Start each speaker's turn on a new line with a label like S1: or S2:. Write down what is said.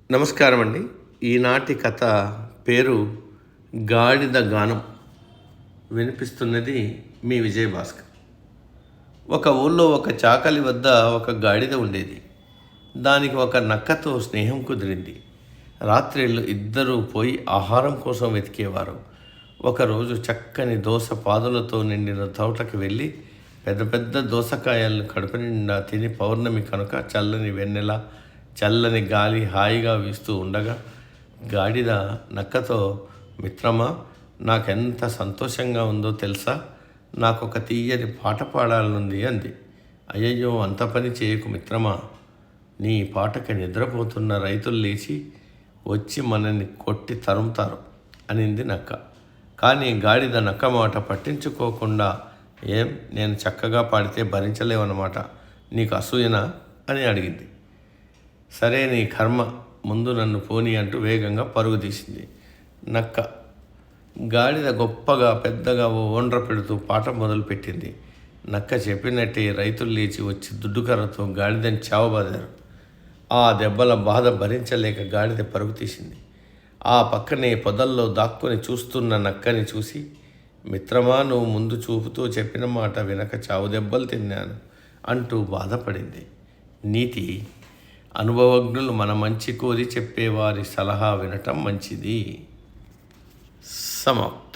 S1: నమస్కారం అండి. ఈనాటి కథ పేరు గాడిద గానం. వినిపిస్తున్నది మీ విజయభాస్కర్. ఒక ఊళ్ళో ఒక చాకలి వద్ద ఒక గాడిద ఉండేది. దానికి ఒక నక్కతో స్నేహం కుదిరింది. రాత్రిళ్ళు ఇద్దరూ పోయి ఆహారం కోసం వెతికేవారు. ఒకరోజు చక్కని దోస పాదులతో నిండిన తోటకి వెళ్ళి పెద్ద పెద్ద దోసకాయలను కడుపు నిండా తిని, పౌర్ణమి కనుక చల్లని వెన్నెల, చల్లని గాలి హాయిగా వీస్తూ ఉండగా గాడిద నక్కతో, మిత్రమా, నాకెంత సంతోషంగా ఉందో తెలుసా, నాకు ఒక తీయని పాట పాడాలనుంది అంది. అయ్యయ్యో, అంత పని చేయకు మిత్రమా, నీ పాటకి నిద్రపోతున్న రైతులు లేచి వచ్చి మనల్ని కొట్టి తరుముతారు అనింది నక్క. కానీ గాడిద నక్క మాట పట్టించుకోకుండా, ఏం, నేను చక్కగా పాడితే భరించలేవన్నమాట, నీకు అసూయనా అని అడిగింది. సరే, నీ కర్మ, ముందు నన్ను పోనీ అంటూ వేగంగా పరుగు తీసింది నక్క. గాడిద గొప్పగా పెద్దగా ఓ ఓండ్ర పెడుతూ పాట మొదలుపెట్టింది. నక్క చెప్పినట్టే రైతులు లేచి వచ్చి దుడ్డుకర్రతో గాడిదని చావబాదారు. ఆ దెబ్బల బాధ భరించలేక గాడిద పరుగు తీసింది. ఆ పక్కనే పొదల్లో దాక్కుని చూస్తున్న నక్కని చూసి, మిత్రమా, నువ్వు ముందు చూపుతూ చెప్పిన మాట వినక చావు దెబ్బలు తిన్నాను అంటూ బాధపడింది. నీతి: అనుభవజ్ఞులు మన మంచి కోరి చెప్పేవారి సలహా వినటం మంచిది. సమాప్తం.